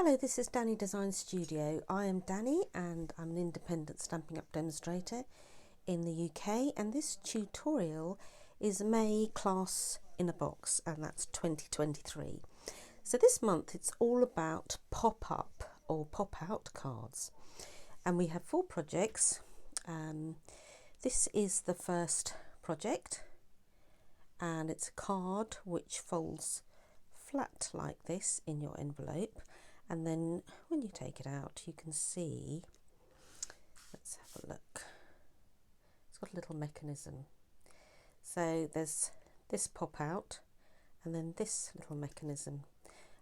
Hello, this is Danny Design Studio. I am Danny and I'm an independent Stampin' Up demonstrator in the UK, and this tutorial is May Class in a Box, and that's 2023. So this month it's all about pop-up or pop-out cards, and we have 4 projects. This is the first project, and it's a card which folds flat like this in your envelope. And then when you take it out, you can see, let's have a look, it's got a little mechanism. So there's this pop out and then this little mechanism.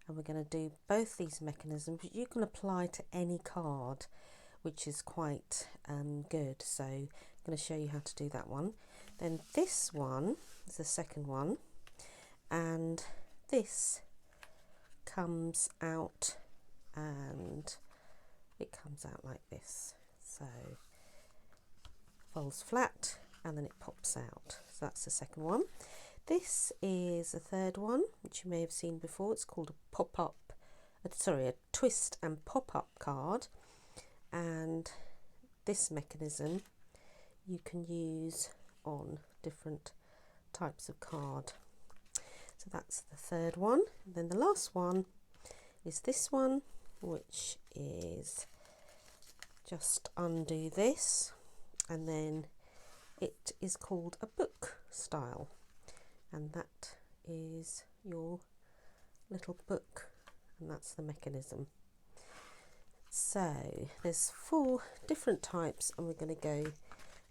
And we're going to do both these mechanisms, but you can apply to any card, which is quite good. So I'm going to show you how to do that one. Then this one is the second one, and this comes out, and it comes out like this. So folds flat and then it pops out. So that's the second one. This is the third one, which you may have seen before. It's called a pop-up, a twist and pop-up card, and this mechanism you can use on different types of card. So that's the third one. And then the last one is this one, which is just undo this, and then it is called a book style, and that is your little book, and that's the mechanism. So there's 4 different types, and we're going to go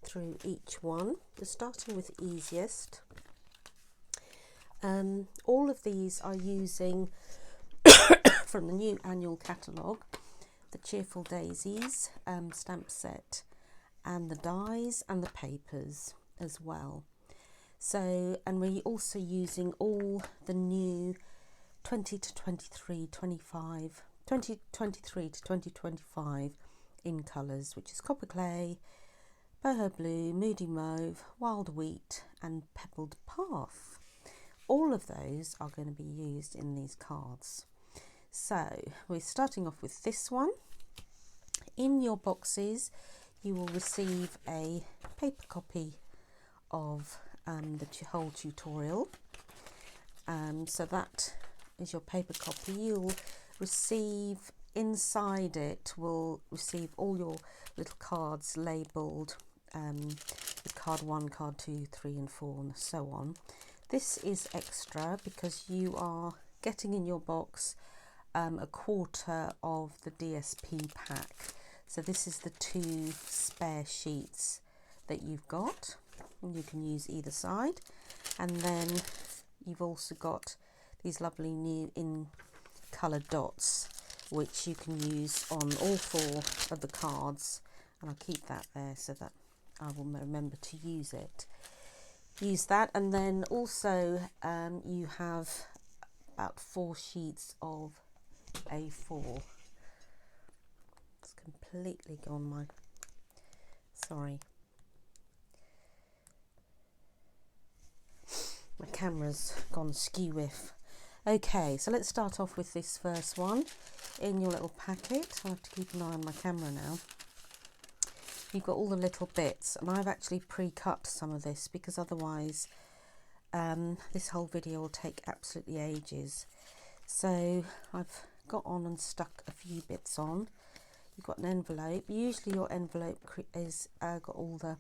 through each one. We're starting with the easiest. All of these are using from the new annual catalogue, the Cheerful Daisies stamp set, and the dies and the papers as well. So, and we're also using all the new 2023 to 2025 in colours, which is Copper Clay, Boho Blue, Moody Mauve, Wild Wheat and Pebbled Path. All of those are going to be used in these cards. So we're starting off with this one. In your boxes you will receive a paper copy of the whole tutorial. So that is your paper copy. You'll receive, inside it will receive all your little cards labelled with card 1, card 2, 3 and 4 and so on. This is extra because you are getting in your box a quarter of the DSP pack. So this is the 2 spare sheets that you've got, and you can use either side. And then you've also got these lovely new in colour dots, which you can use on all 4 of the cards, and I'll keep that there so that I will remember to use it. Use that, and then also you have about 4 sheets of A4. It's completely gone my camera's gone skew-whiff. Okay, so let's start off with this first one. In your little packet, I have to keep an eye on my camera now. You've got all the little bits, and I've actually pre-cut some of this because otherwise this whole video will take absolutely ages. So I've got on and stuck a few bits on. You've got an envelope. Usually your envelope is got all the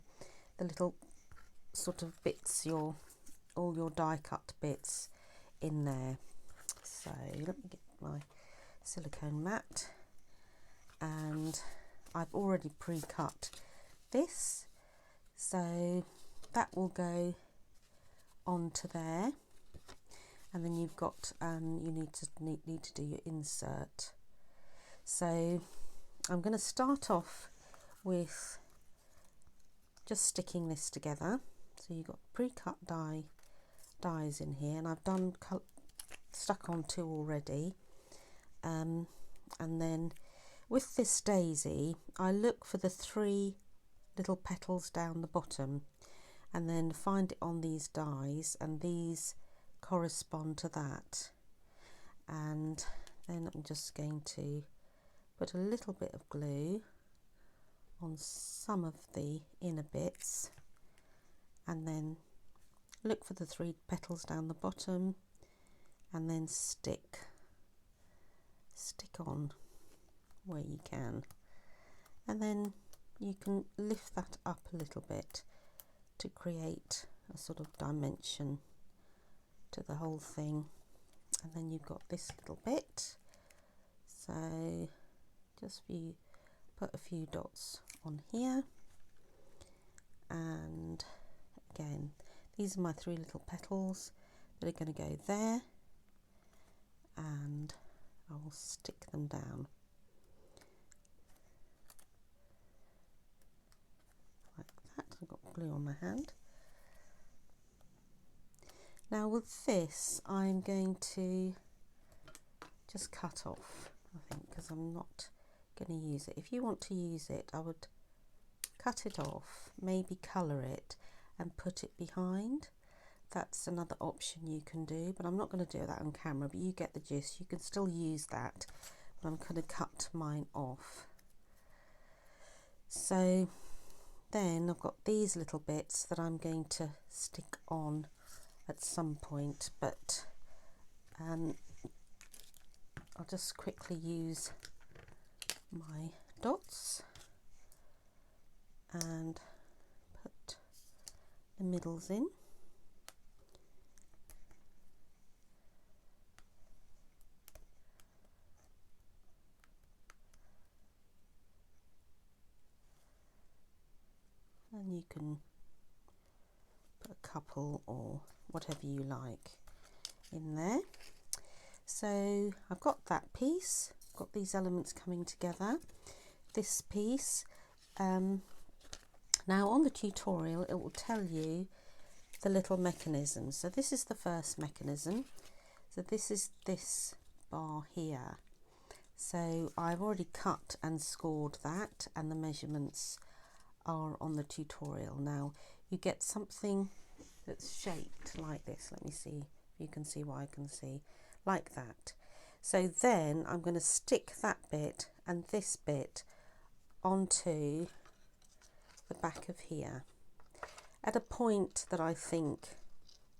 little sort of bits, all your die cut bits in there. So let me get my silicone mat, and I've already pre-cut this, so that will go onto there. And then you've got you need to do your insert. So I'm going to start off with just sticking this together. So you've got pre-cut dies in here, and I've done stuck on 2 already. And then with this daisy, I look for the 3 little petals down the bottom, and then find it on these dies, and these correspond to that. And then I'm just going to put a little bit of glue on some of the inner bits, and then look for the 3 petals down the bottom, and then stick on where you can, and then you can lift that up a little bit to create a sort of dimension to the whole thing. And then you've got this little bit, so just put a few dots on here, and again these are my 3 little petals that are going to go there, and I will stick them down like that. I've got glue on my hand. Now with this I'm going to just cut off, I think, because I'm not going to use it. If you want to use it, I would cut it off, maybe colour it and put it behind. That's another option you can do, but I'm not going to do that on camera, but you get the gist. You can still use that, but I'm going to cut mine off. So then I've got these little bits that I'm going to stick on at some point, but I'll just quickly use my dots and put the middles in. And you can put a couple or whatever you like in there. So I've got that piece, got these elements coming together. This piece, now on the tutorial it will tell you the little mechanisms. So this is the first mechanism. So this is this bar here. So I've already cut and scored that, and the measurements are on the tutorial. Now you get something that's shaped like this. Let me see if you can see what I can see, like that. So then I'm going to stick that bit and this bit onto the back of here at a point that I think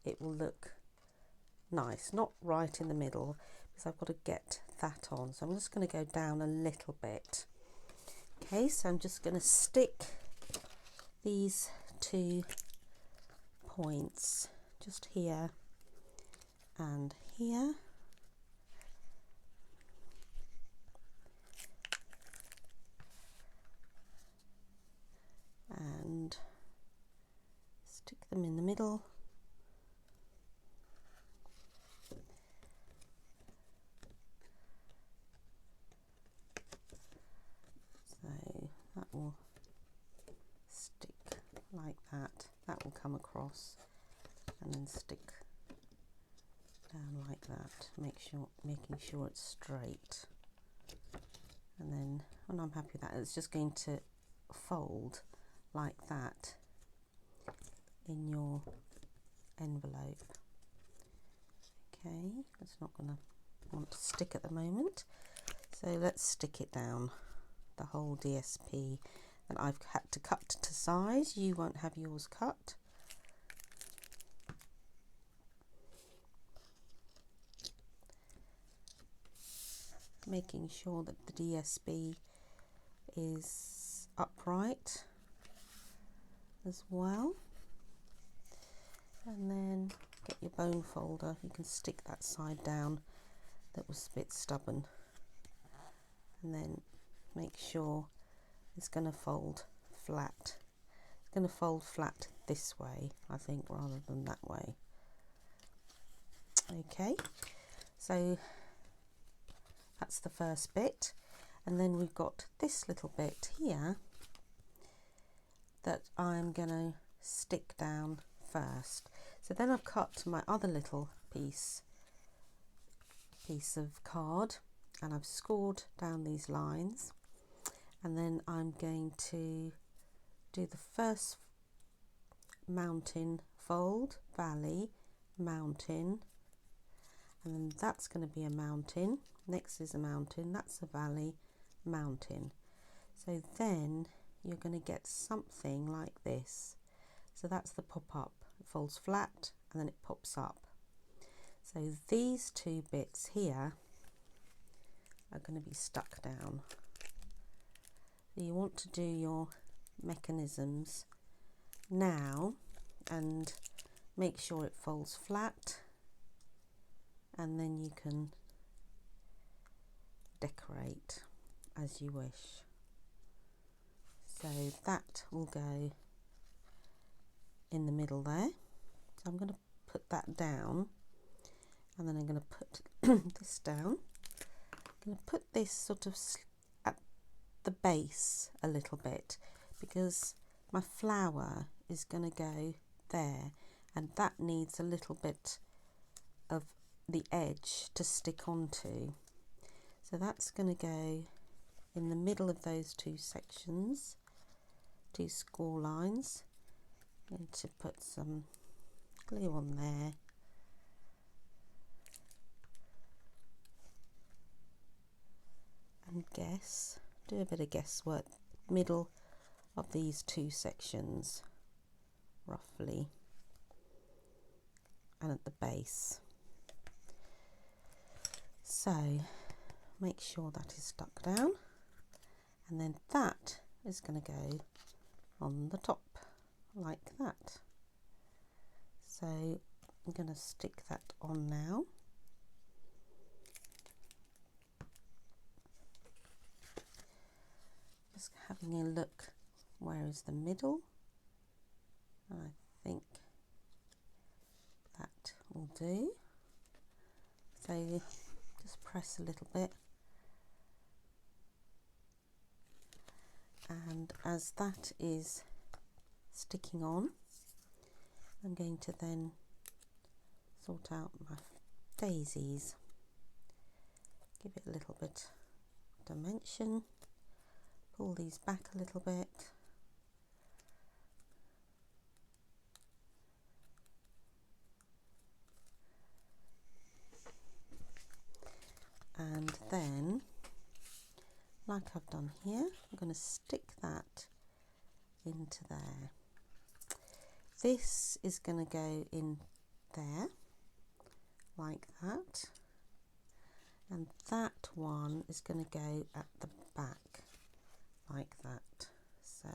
it will look nice, not right in the middle, because I've got to get that on. So I'm just going to go down a little bit. Okay, so I'm just going to stick these 2 points just here and here, and stick them in the middle. So that will stick like that. That will come across and then stick down like that. Making sure it's straight. And then when I'm happy with that, it's just going to fold like that in your envelope. Okay, it's not going to want to stick at the moment, so let's stick it down, the whole DSP that I've had to cut to size. You won't have yours cut. Making sure that the DSP is upright as well, and then get your bone folder. You can stick that side down that was a bit stubborn, and then make sure it's going to fold flat. It's going to fold flat this way, I think, rather than that way. Okay, so that's the first bit, and then we've got this little bit here that I'm going to stick down first. So then I've cut my other little piece of card, and I've scored down these lines, and then I'm going to do the first mountain, fold, valley, mountain, and then that's going to be a mountain. Next is a mountain, that's a valley, mountain. So then you're going to get something like this. So that's the pop up. It folds flat and then it pops up. So these two bits here are going to be stuck down. So you want to do your mechanisms now and make sure it folds flat, and then you can decorate as you wish. So that will go in the middle there. So I'm going to put that down, and then I'm going to put this down. I'm going to put this sort of at the base a little bit, because my flower is going to go there, and that needs a little bit of the edge to stick onto. So that's going to go in the middle of those two sections, two score lines. I'm going to put some glue on there. And do a bit of guesswork, middle of these two sections, roughly, and at the base. So make sure that is stuck down, and then that is going to go on the top like that. So I'm going to stick that on now. Just having a look, where is the middle? I think that will do. So just press a little bit, and as that is sticking on, I'm going to then sort out my daisies. Give it a little bit of dimension, pull these back a little bit, and then, like I've done here, I'm going to stick that into there. This is going to go in there like that, and that one is going to go at the back like that. So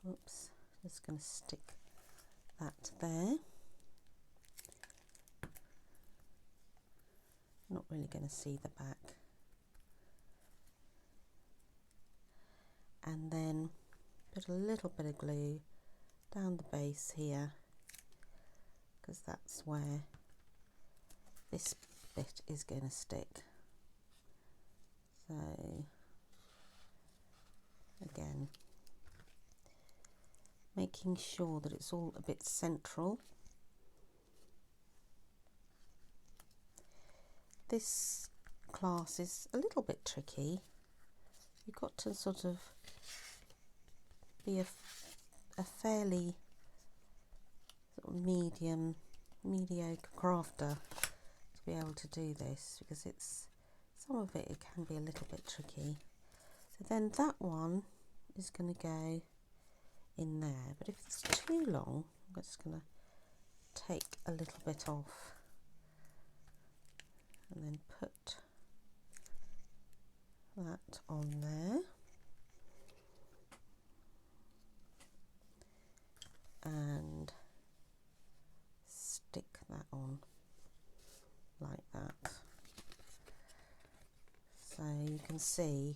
oops, just going to stick that there. Not really going to see the back. And then put a little bit of glue down the base here, because that's where this bit is going to stick. So again, making sure that it's all a bit central. This class is a little bit tricky. You've got to sort of be a fairly sort of mediocre crafter to be able to do this, because some of it can be a little bit tricky. So then that one is going to go in there, but if it's too long, I'm just going to take a little bit off and then put that on there, and stick that on like that. So you can see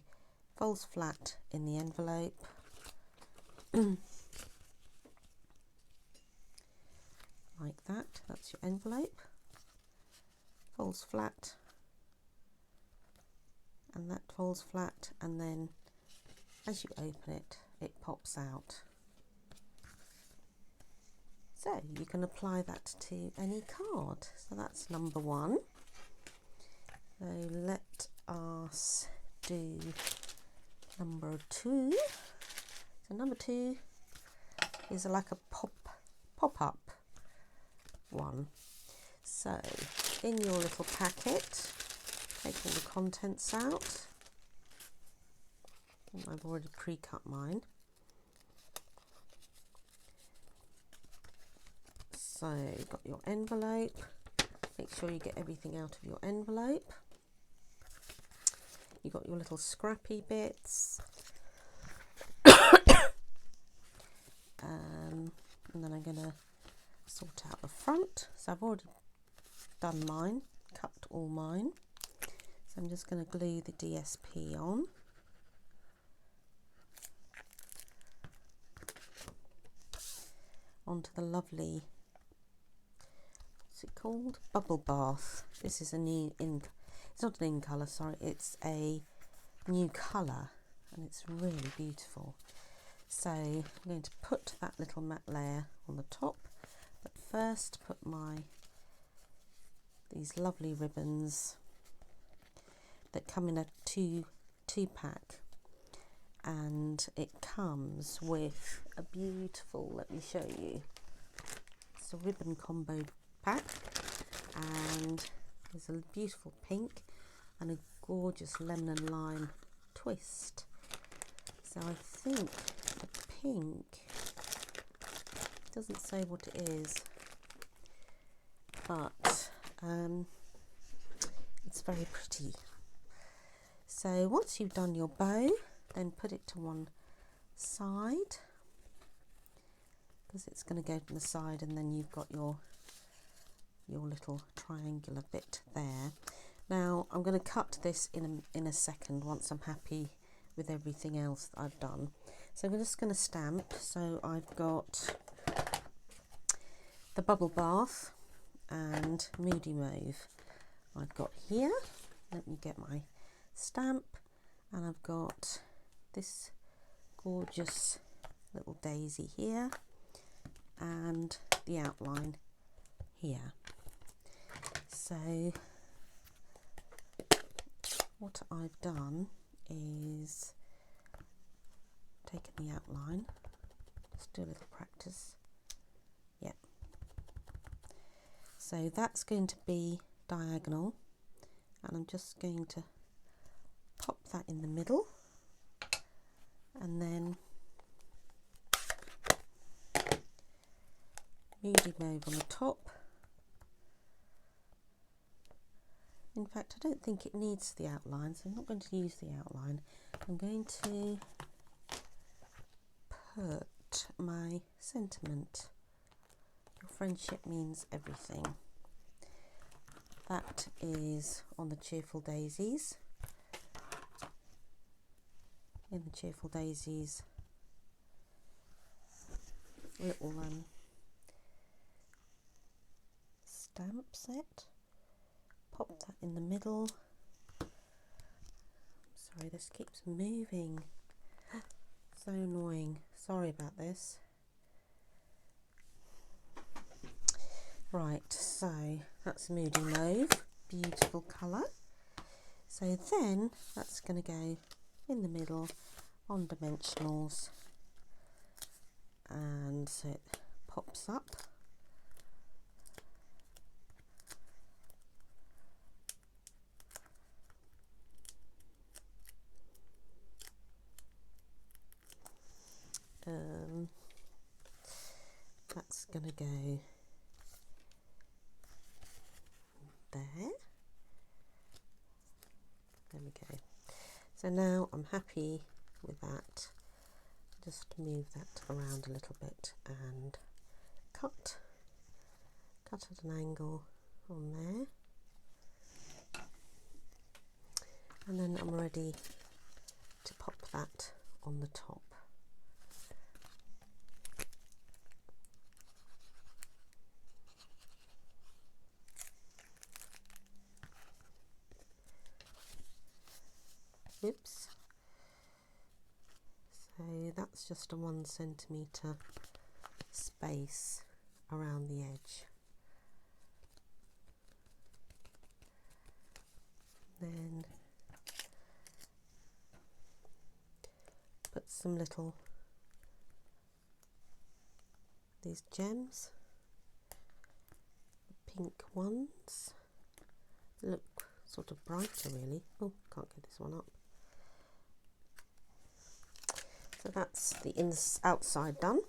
folds flat in the envelope. Like that, that's your envelope. Folds flat, and that folds flat, and then as you open it, it pops out. So you can apply that to any card. So that's number one. So let us do number two. So number two is like a pop-up one. So in your little packet, take all the contents out. I've already pre-cut mine. So you've got your envelope. Make sure you get everything out of your envelope. You've got your little scrappy bits. And then I'm going to sort out the front. So I've already done mine, cut all mine. So I'm just going to glue the DSP on. Onto the lovely, what's it called? Bubble bath. This is a new ink. It's not an in colour, sorry, it's a new colour and it's really beautiful. So I'm going to put that little matte layer on the top, but first put these lovely ribbons that come in a two pack, and it comes with a beautiful, let me show you, it's a ribbon combo pack, and there's a beautiful pink and a gorgeous lemon and lime twist. So I think the pink, doesn't say what it is, but it's very pretty. So once you've done your bow, then put it to one side, because it's going to go to the side, and then you've got your little triangular bit there. Now I'm going to cut this in a second once I'm happy with everything else that I've done. So we're just going to stamp. So I've got the bubble bath and moody mauve I've got here. Let me get my stamp, and I've got this gorgeous little daisy here and the outline here. So what I've done is taken the outline, just do a little practice. Yep. So that's going to be diagonal, and I'm just going to pop that in the middle, and then moody mauve on the top. In fact, I don't think it needs the outline, so I'm not going to use the outline. I'm going to put my sentiment. Your friendship means everything. That is on the Cheerful Daisies. In the Cheerful Daisies little stamp set. Pop that in the middle. Sorry, this keeps moving. So annoying. Sorry about this. Right, so that's moody mauve. Beautiful colour. So then that's going to go in the middle on dimensionals, and so it pops up. That's going to go there. There we go. So now I'm happy with that. Just move that around a little bit and cut at an angle on there. And then I'm ready to pop that on the top. Oops. So that's just a 1 centimetre space around the edge. Then put some little, these gems, pink ones. Look sort of brighter really. Oh, can't get this one up. So that's the outside done.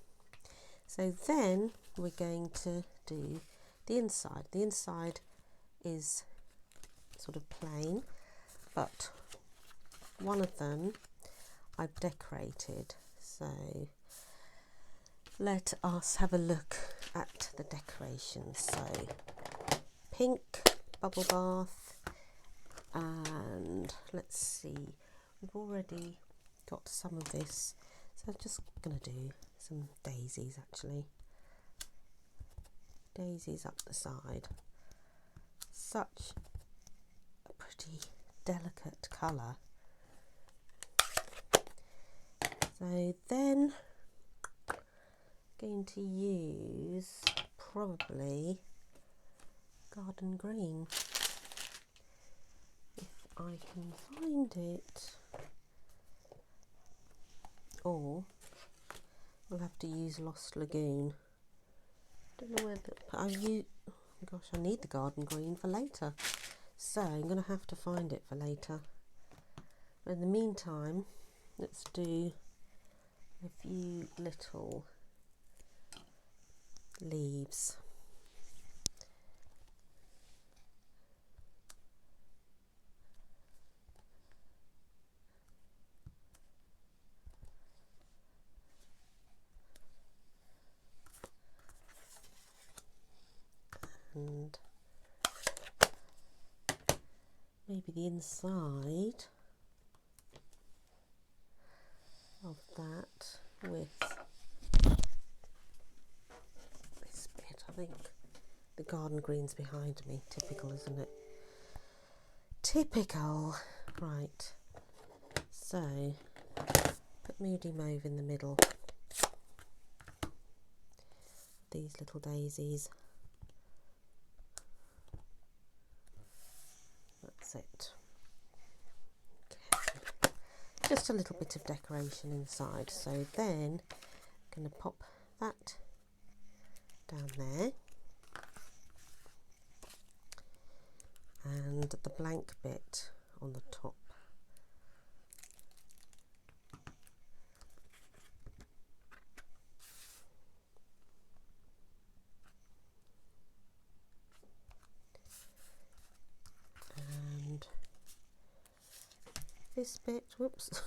So then we're going to do the inside. The inside is sort of plain, but one of them I've decorated. So let us have a look at the decorations. So pink bubble bath, and let's see, we've already got some of this, so I'm just going to do some daisies actually. Daisies up the side. Such a pretty delicate colour. So then going to use probably garden green if I can find it, or we'll have to use Lost Lagoon. Don't know whether gosh, I need the garden green for later, so I'm going to have to find it for later. But in the meantime, let's do a few little leaves. And maybe the inside of that with this bit. I think the garden green's behind me. Typical, isn't it? Typical. Right. So put Moody Mauve in the middle. These little daisies. That's it. Okay. Just a little bit of decoration inside. So then I'm going to pop that down there, and the blank bit on the top. And this bit, whoops,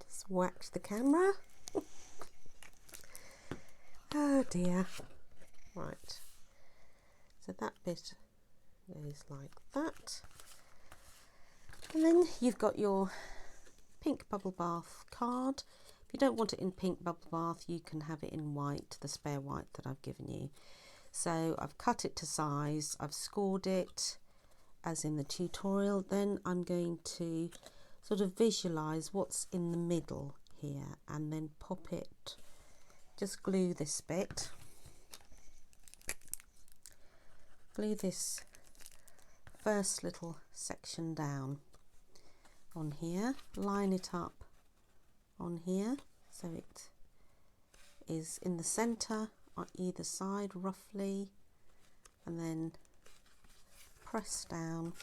just whacked the camera. Oh dear. Right, so that bit goes like that, and then you've got your pink bubble bath card. If you don't want it in pink bubble bath, you can have it in white, the spare white that I've given you. So I've cut it to size, I've scored it as in the tutorial. Then I'm going to sort of visualize what's in the middle here, and then pop it, just glue this bit, glue this first little section down on here, line it up on here so it is in the center on either side roughly, and then press down,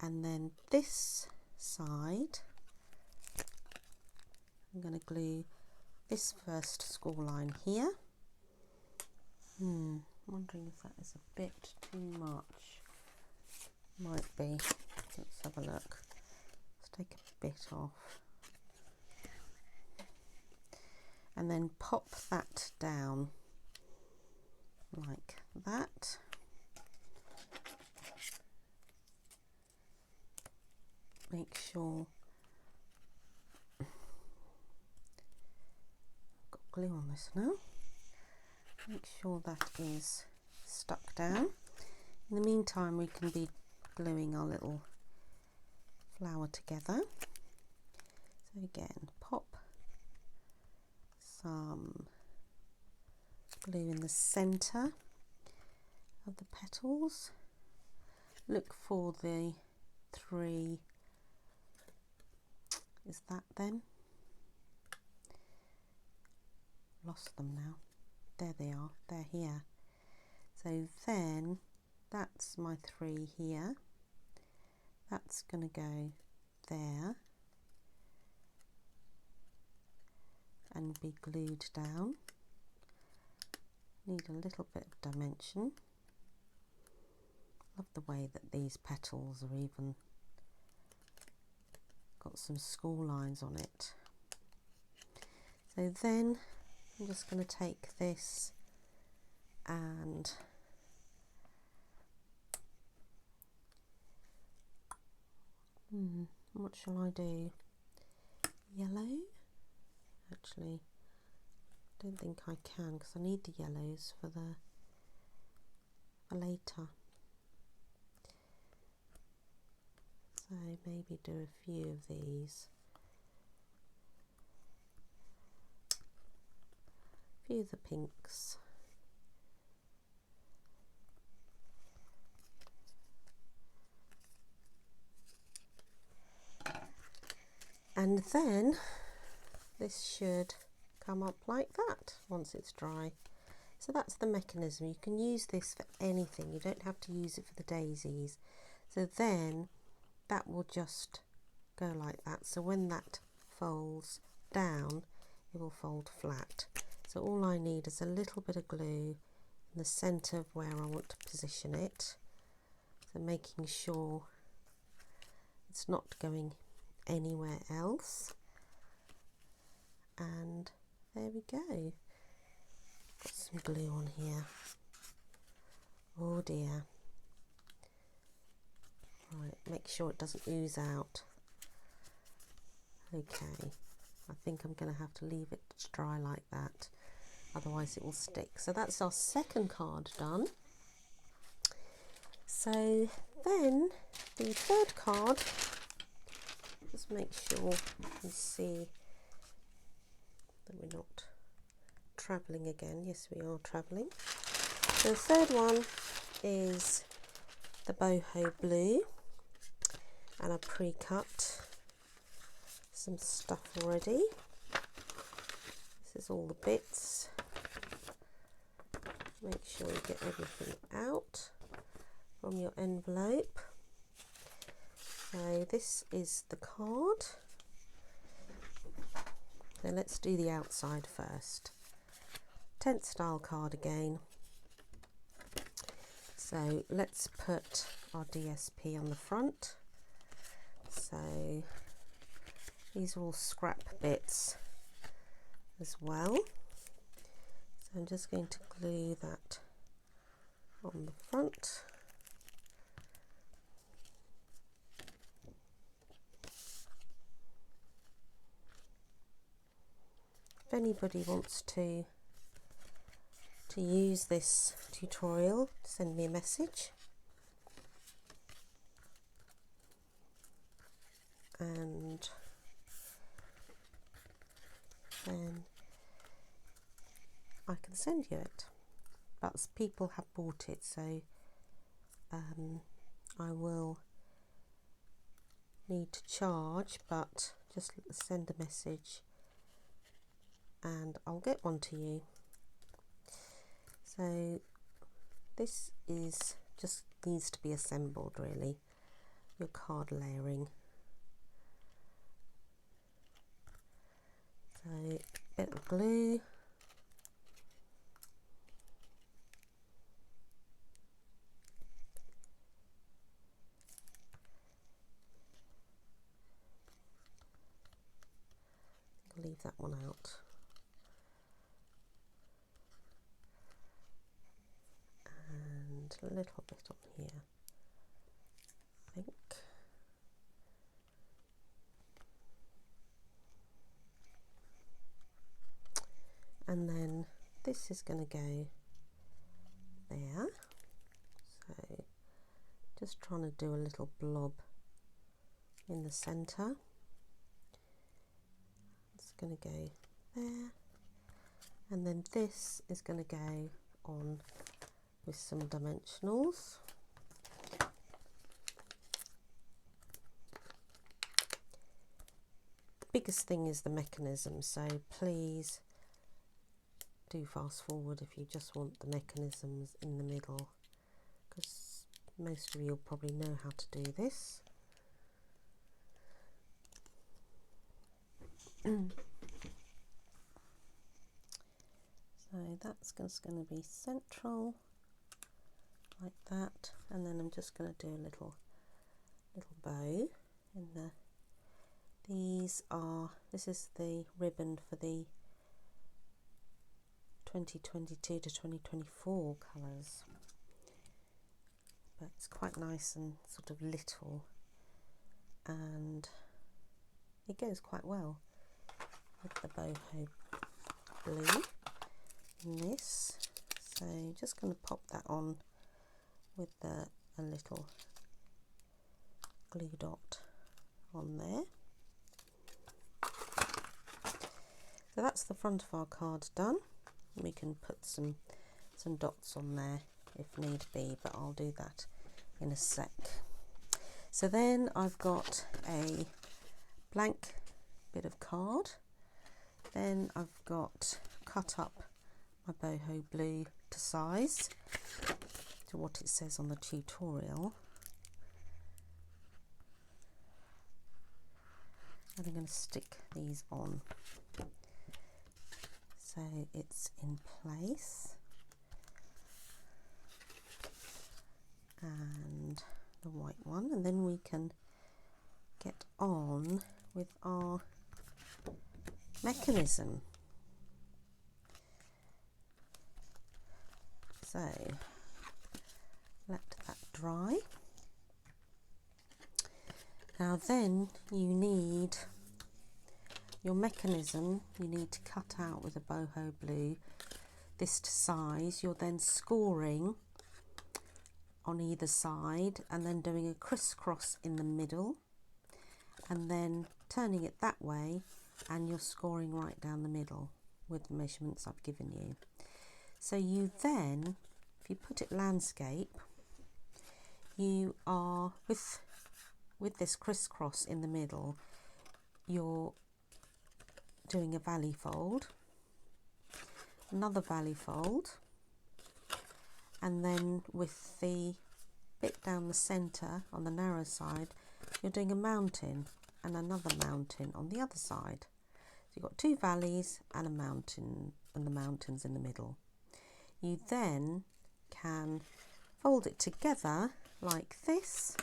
and then this side I'm going to glue this first score line here. Wondering if that is a bit too much. Might be. Let's have a look. Let's take a bit off. And then pop that down like that. Make sure I've got glue on this now. Make sure that is stuck down. In the meantime, we can be gluing our little flower together. So again, pop some glue in the center of the petals. Look for the 3, is that them? Lost them now. There they are, they're here. So then that's my 3 here. That's going to go there and be glued down. Need a little bit of dimension. Love the way that these petals are even got some school lines on it. So then I'm just going to take this and what shall I do? Yellow? Actually, I don't think I can because I need the yellows for later. So maybe do a few of these. A few of the pinks. And then this should come up like that once it's dry. So that's the mechanism. You can use this for anything. You don't have to use it for the daisies. So then that will just go like that. So when that folds down, it will fold flat. So all I need is a little bit of glue in the centre of where I want to position it. So making sure it's not going anywhere else. And there we go. Got some glue on here. Oh dear. Right, make sure it doesn't ooze out. Okay, I think I'm going to have to leave it to dry like that, otherwise it will stick. So that's our second card done. So then the third card, just make sure you can see that we're not travelling again. Yes, we are travelling. So the third one is the boho blue, and I pre-cut some stuff already. This is all the bits. Make sure you get everything out from your envelope. So this is the card. So let's do the outside first. Tent style card again. So let's put our DSP on the front. So these are all scrap bits as well. So I'm just going to glue that on the front. If anybody wants to use this tutorial, send me a message. And then I can send you it. But people have bought it, so I will need to charge, but just send a message and I'll get one to you. So this is just needs to be assembled really, your card layering. So a bit of glue. I'll leave that one out. And a little bit on here, I think. And then this is going to go there. So just trying to do a little blob in the centre. It's going to go there. And then this is going to go on with some dimensionals. The biggest thing is the mechanism, so please do fast forward if you just want the mechanisms in the middle, because most of you will probably know how to do this. So that's just going to be central like that, and then I'm just going to do a little bow in the. This is the ribbon for the 2022 to 2024 colours, but it's quite nice and sort of little, and it goes quite well with the boho blue in this. So just going to pop that on with a little glue dot on there. So that's the front of our card done. We can put some dots on there if need be, but I'll do that in a sec. So then I've got a blank bit of card. Then I've got cut up my boho blue to size, to what it says on the tutorial. And I'm going to stick these on so it's in place. And the white one, and then we can get on with our mechanism. So let that dry. Now then you need your mechanism, you need to cut out with a boho blue, this to size. You're then scoring on either side and then doing a crisscross in the middle and then turning it that way, and you're scoring right down the middle with the measurements I've given you. So you then, if you put it landscape, you are with this crisscross in the middle, you're doing a valley fold, another valley fold, and then with the bit down the centre on the narrow side, you're doing a mountain and another mountain on the other side. So you've got two valleys and a mountain, and the mountains in the middle. You then can fold it together like this,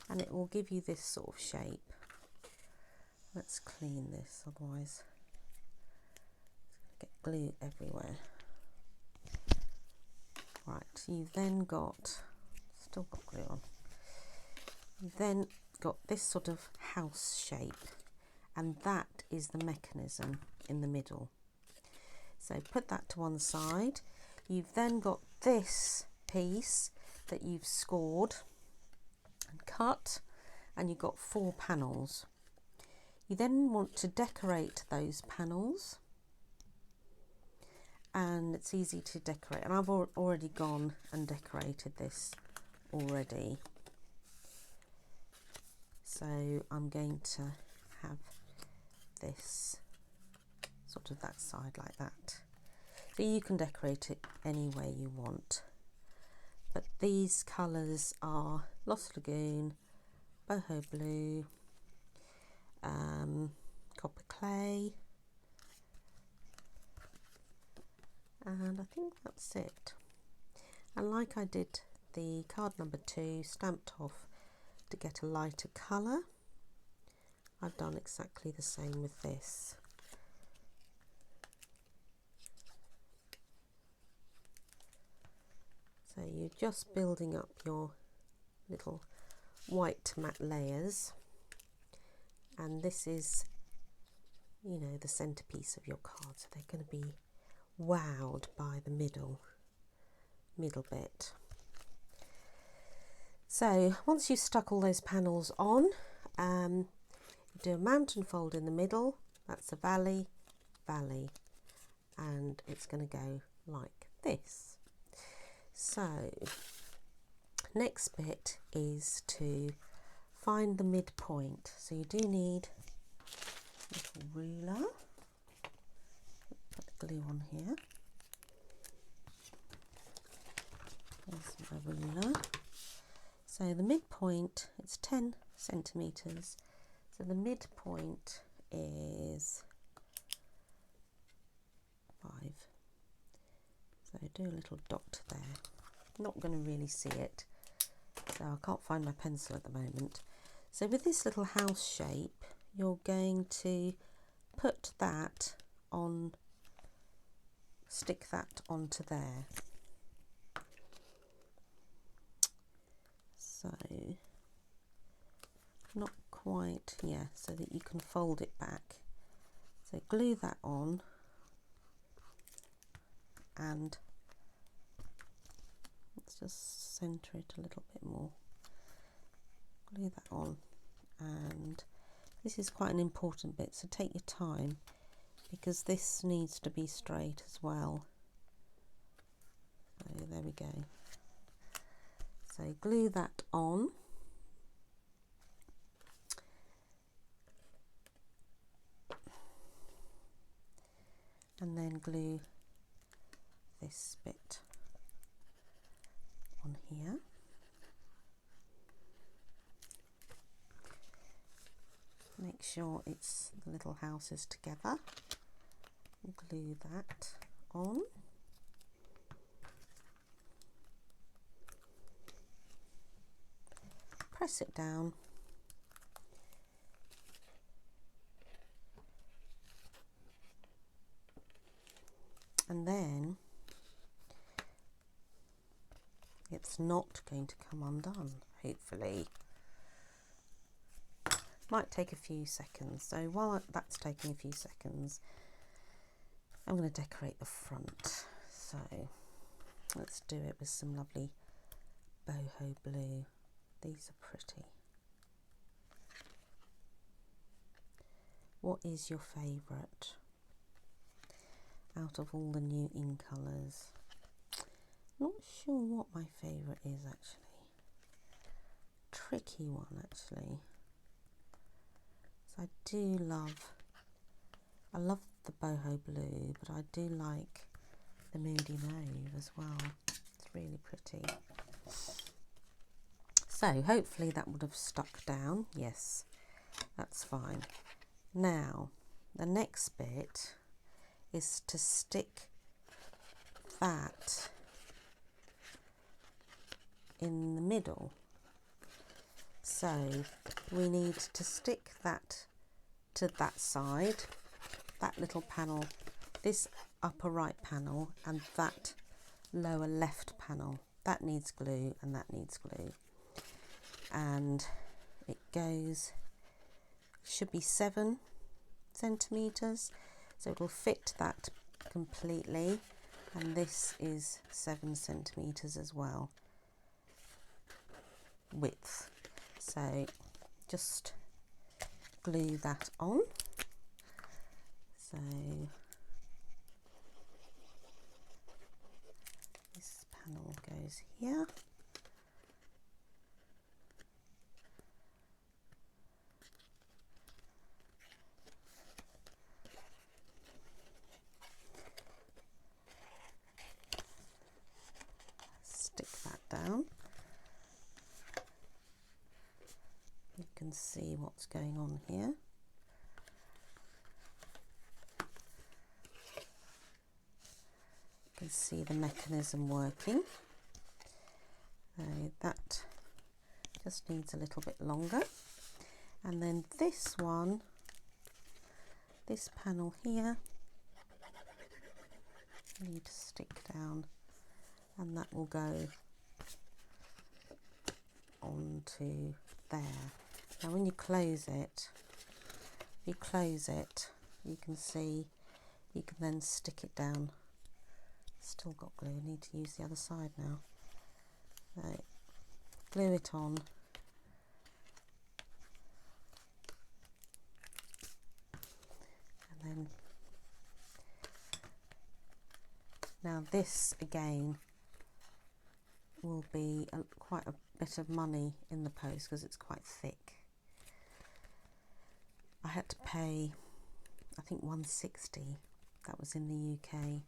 and it will give you this sort of shape. Let's clean this, otherwise it's going to get glue everywhere. Right, you've then got, still got glue on, you've then got this sort of house shape, and that is the mechanism in the middle. So put that to one side. You've then got this piece that you've scored and cut, and you've got 4 panels. You then want to decorate those panels, and it's easy to decorate, and I've already gone and decorated this already. So I'm going to have this sort of that side like that. So you can decorate it any way you want. But these colours are Lost Lagoon, boho blue, copper clay, and I think that's it. And like I did the card number 2, stamped off to get a lighter colour, I've done exactly the same with this. So you're just building up your little white matte layers, and this is, you know, the centerpiece of your card, so they're going to be wowed by the middle bit. So once you've stuck all those panels on, you do a mountain fold in the middle, that's a valley, and it's going to go like this. So next bit is to find the midpoint. So you do need a little ruler, put the glue on here, There's my ruler. So the midpoint, it's 10 centimetres. So the midpoint is 5. So do a little dot there. Not going to really see it, so I can't find my pencil at the moment. So with this little house shape, you're going to put that on, stick that onto there. So not quite, yeah, so that you can fold it back. So glue that on and let's just centre it a little bit more. Glue that on, and this is quite an important bit, so take your time because this needs to be straight as well. So there we go. So glue that on. And then glue this bit on here. Make sure it's the little houses together. Glue that on. Press it down. And then it's not going to come undone, hopefully. Might take a few seconds. So while that's taking a few seconds, I'm going to decorate the front. So let's do it with some lovely boho blue. These are pretty. What is your favourite out of all the new in colours? Not sure what my favourite is actually. Tricky one actually. So I love the boho blue, but I do like the moody mauve as well. It's really pretty. So hopefully that would have stuck down. Yes, that's fine. Now the next bit is to stick that in the middle. So we need to stick that to that side, that little panel, this upper right panel, and that lower left panel. That needs glue and that needs glue. And it goes, should be 7 centimetres, so it will fit that completely, and this is 7 centimetres as well, width. So just glue that on. So this panel goes here. Stick that down. You can see what's going on here. You can see the mechanism working. That just needs a little bit longer. And then this one, this panel here, you need to stick down, and that will go onto there. Now when you close it, you can see you can then stick it down. Still got glue, I need to use the other side now. Right. Glue it on. And then now this again will be quite a bit of money in the post because it's quite thick. I had to pay, I think, 160. That was in the UK.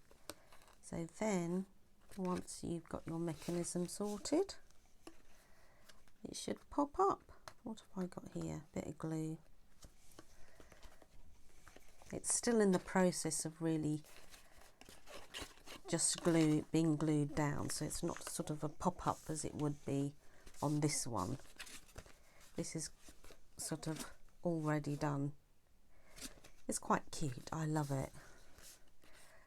So then once you've got your mechanism sorted, it should pop up. What have I got here? Bit of glue. It's still in the process of really just being glued down, so it's not sort of a pop-up as it would be on this one. This is sort of already done. It's quite cute, I love it.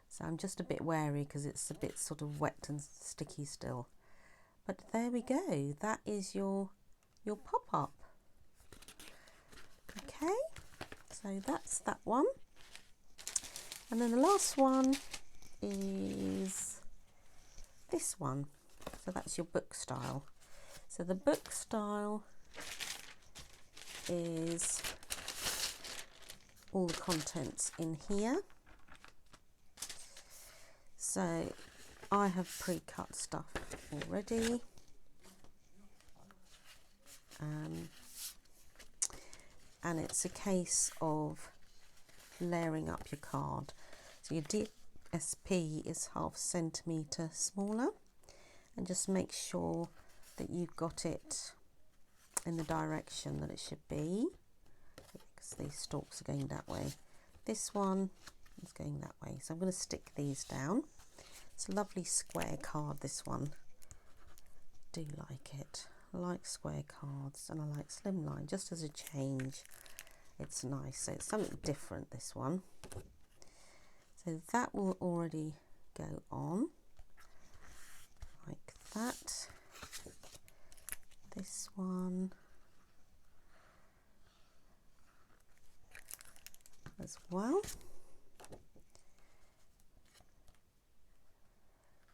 So I'm just a bit wary because it's a bit sort of wet and sticky still. But there we go, that is your pop-up. Okay, so that's that one. And then the last one is this one. So that's your book style. So the book style is all the contents in here. So I have pre-cut stuff already. And it's a case of layering up your card. So your DSP is ½ centimetre smaller, and just make sure that you've got it in the direction that it should be, because these stalks are going that way. This one is going that way, so I'm going to stick these down. It's a lovely square card, this one. Do like it. I like square cards and I like slimline, just as a change. It's nice, so it's something different, this one. So that will already go on like that. This one as well.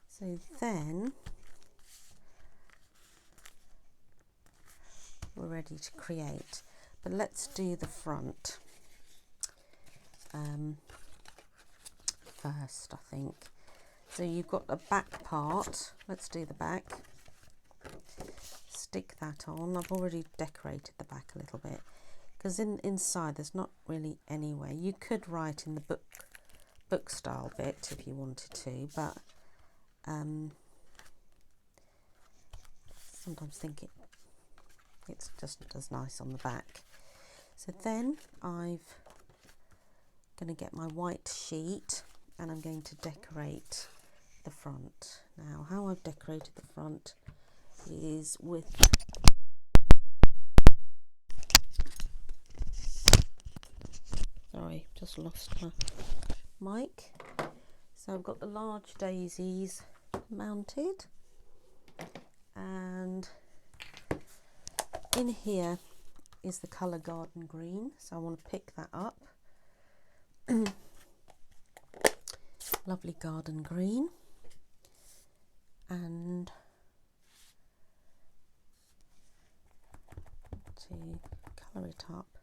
So then we're ready to create, but let's do the front first, I think. So you've got a back part. Let's do the back. Stick that on. I've already decorated the back a little bit because inside there's not really anywhere. You could write in the book style bit if you wanted to, but sometimes think it's just as nice on the back. So then I'm going to get my white sheet and I'm going to decorate the front. Now, how I've decorated the front is with sorry, just lost my mic. So I've got the large daisies mounted, and in here is the colour garden green, so I want to pick that up. Lovely garden green, and to colour it up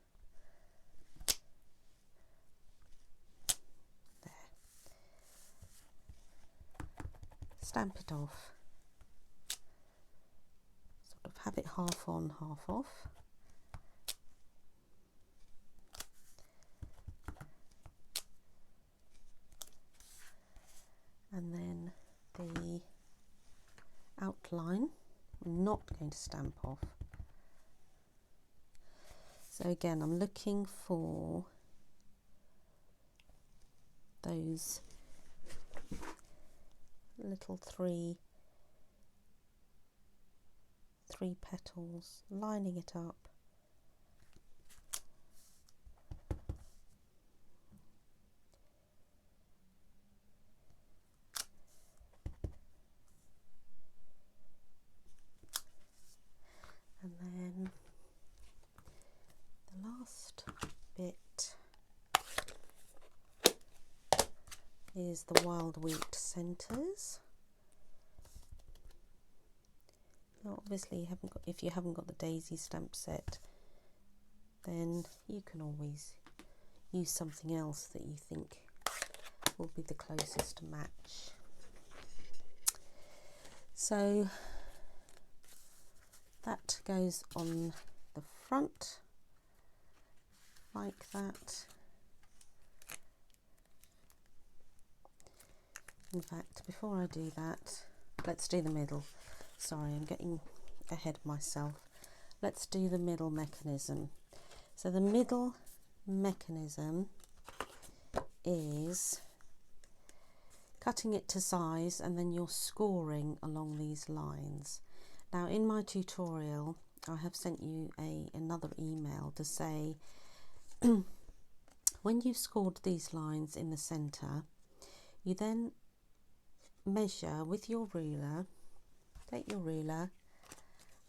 there, stamp it off, sort of have it half on, half off. And then the outline I'm not going to stamp off. So again, I'm looking for those little three petals, lining it up. And then the last bit is the wild wheat centres. Now obviously if you haven't got the daisy stamp set, then you can always use something else that you think will be the closest to match. So that goes on the front like that. In fact, before I do that, let's do the middle. Sorry, I'm getting ahead of myself. Let's do the middle mechanism. So the middle mechanism is cutting it to size, and then you're scoring along these lines. Now in my tutorial I have sent you another email to say when you've scored these lines in the centre, you then measure with your ruler, take your ruler,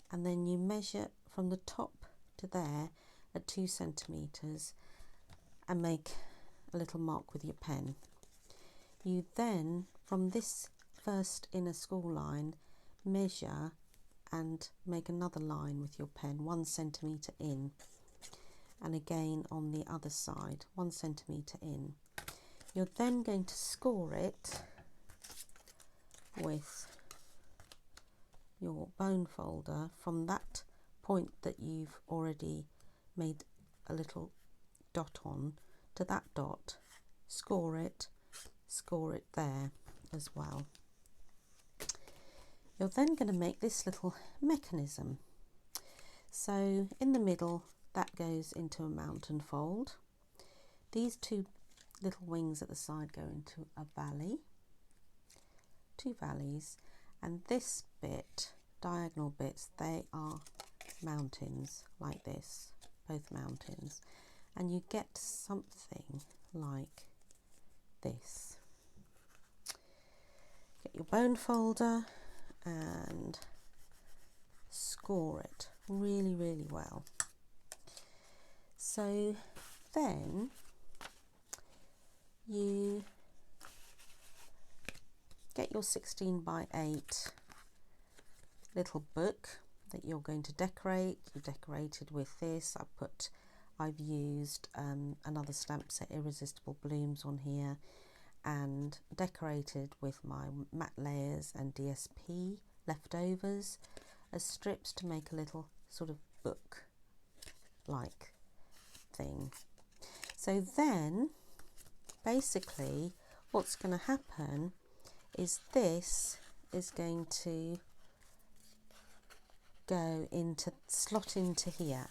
and then you measure from the top to there at 2 centimetres and make a little mark with your pen. You then, from this first inner score line, measure and make another line with your pen 1 centimetre in, and again on the other side 1 centimetre in. You're then going to score it with your bone folder from that point that you've already made a little dot on to that dot, score it there as well. You're then going to make this little mechanism. So in the middle, that goes into a mountain fold. These 2 little wings at the side go into a valley, 2 valleys, and this bit, diagonal bits, they are mountains like this, both mountains, and you get something like this. Get your bone folder and score it really well. So then you get your 16 by 8 little book that you're going to decorate. You decorated with this. I've used another stamp set, Irresistible Blooms, on here, and decorated with my matte layers and DSP leftovers as strips to make a little sort of book like thing. So then basically what's going to happen is this is going to go into, slot into here.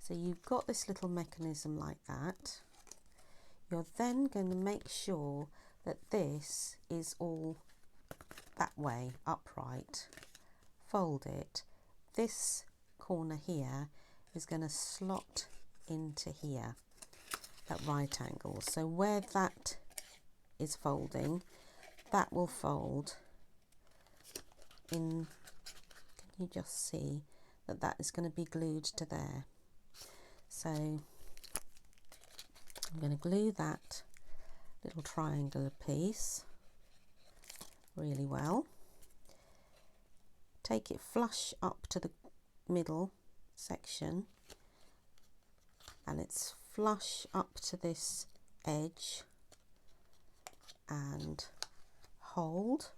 So you've got this little mechanism like that. You're then going to make sure that this is all that way, upright. Fold it. This corner here is going to slot into here at right angles. So where that is folding, that will fold in. Can you just see that that is going to be glued to there? So I'm going to glue that little triangular piece really well. Take it flush up to the middle section, and it's flush up to this edge, and hold.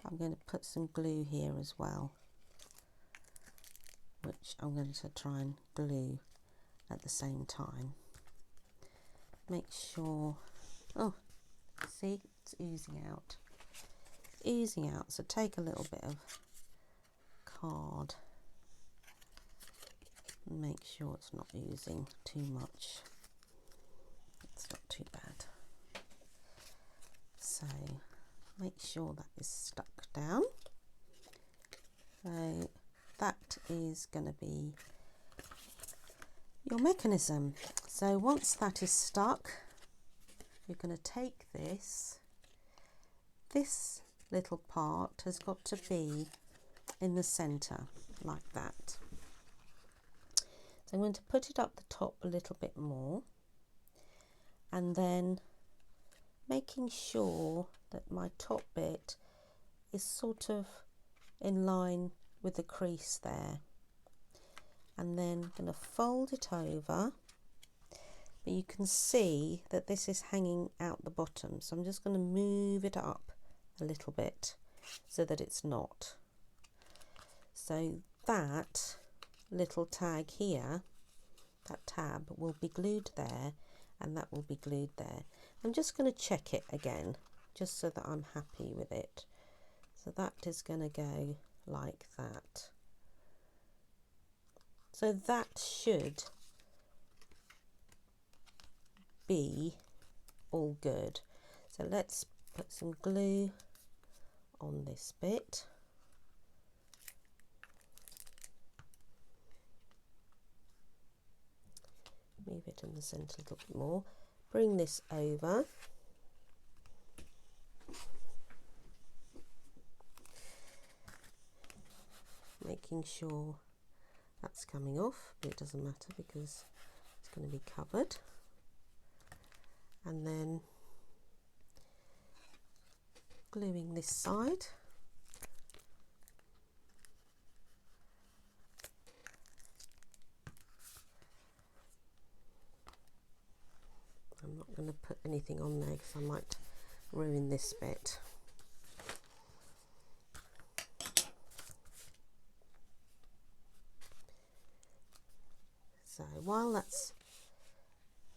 I'm going to put some glue here as well, which I'm going to try and glue at the same time. Make sure, oh, see, it's oozing out. Oozing out, so take a little bit of card and make sure it's not oozing too much. It's not too bad. So make sure that is stuck down. So that is going to be your mechanism. So once that is stuck, you're going to take this little part has got to be in the center like that. So I'm going to put it up the top a little bit more, and then making sure that my top bit is sort of in line with the crease there, and then I'm going to fold it over, but you can see that this is hanging out the bottom, so I'm just going to move it up a little bit so that it's not. So that little tag here, that tab, will be glued there, and that will be glued there. I'm just going to check it again just so that I'm happy with it. So that is going to go like that. So that should be all good. So let's put some glue on this bit. Move it in the centre a little bit more. Bring this over. Making sure that's coming off, but it doesn't matter because it's going to be covered. And then gluing this side. I'm not going to put anything on there because I might ruin this bit. So while that's,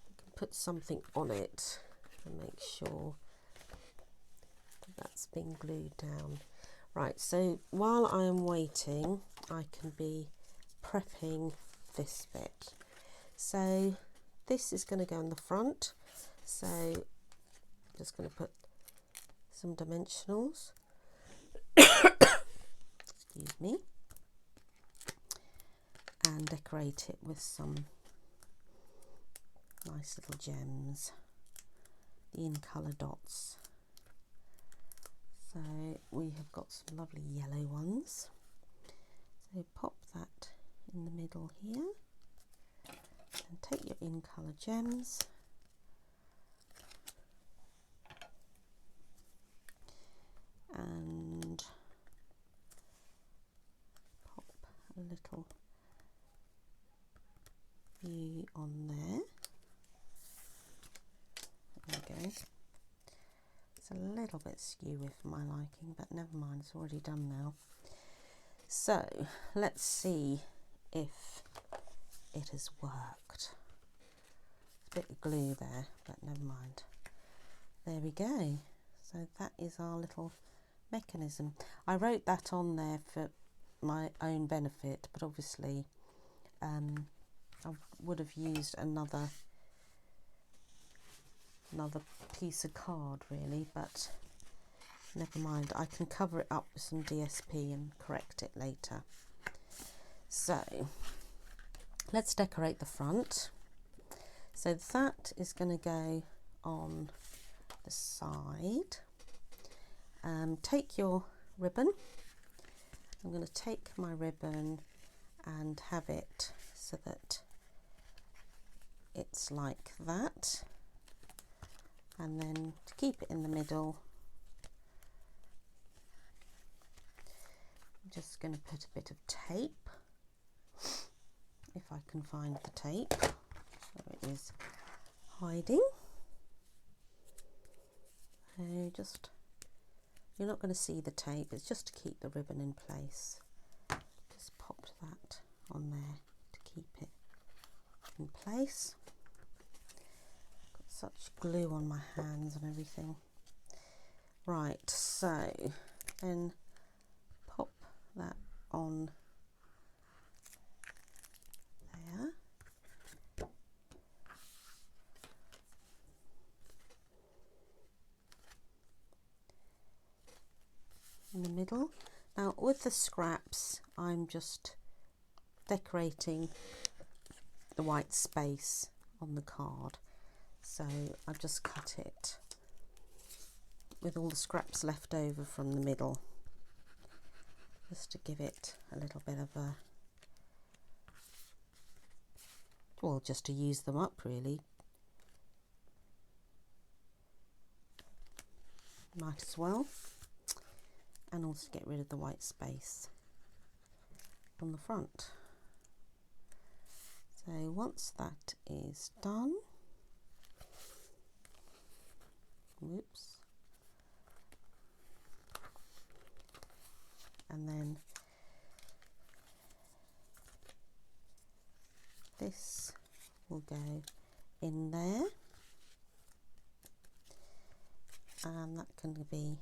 you can put something on it and make sure that that's been glued down. Right, so while I am waiting, I can be prepping this bit. So this is going to go in the front. So I'm just going to put some dimensionals. Excuse me. And decorate it with some nice little gems, the in colour dots. So we have got some lovely yellow ones. So pop that in the middle here and take your in colour gems and pop a little view on there. There we go. It's a little bit skewy for my liking, but never mind, it's already done now. So let's see if it has worked. It's a bit of glue there, but never mind. There we go. So that is our little mechanism. I wrote that on there for my own benefit, but obviously I would have used another piece of card really, but never mind, I can cover it up with some DSP and correct it later. So let's decorate the front. So that is going to go on the side. Take your ribbon. I'm going to take my ribbon and have it so that it's like that, and then to keep it in the middle, I'm just going to put a bit of tape, if I can find the tape. There it is, hiding. So just, you're not going to see the tape, it's just to keep the ribbon in place. Just pop that on there to keep it in place. Got such glue on my hands and everything. Right, so then pop that on there. In the middle. Now with the scraps, I'm just decorating the white space on the card. So I've just cut it with all the scraps left over from the middle, just to give it a little bit of a, well, just to use them up really. Might as well. And also get rid of the white space on the front. So once that is done, whoops, and then this will go in there, and that can be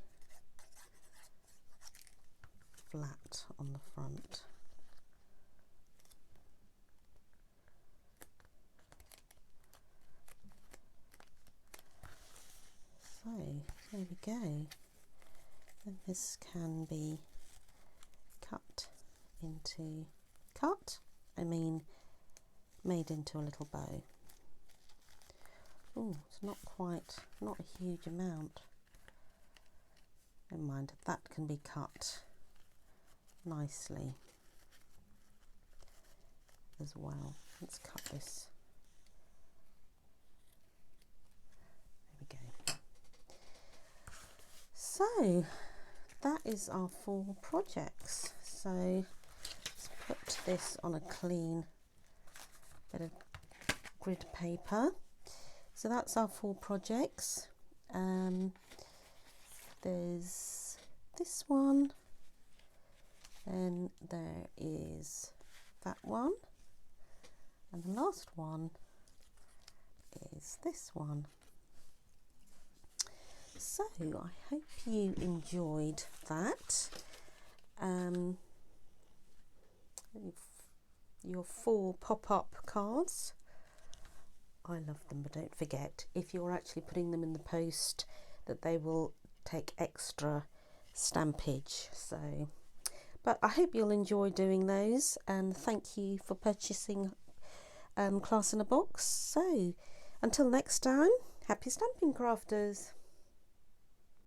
flat on the front. So there we go. And this can be made into a little bow. Oh, it's not a huge amount. Never mind, that can be cut nicely as well. Let's cut this. There we go. So that is our 4 projects. So let's put this on a clean bit of grid paper. So that's our 4 projects. There's this one, and there is that one, and the last one is this one. So I hope you enjoyed that. Your 4 pop-up cards. I love them, but don't forget, if you're actually putting them in the post, that they will take extra stampage. So, but I hope you'll enjoy doing those, and thank you for purchasing Class in a Box. So until next time, happy stamping, crafters.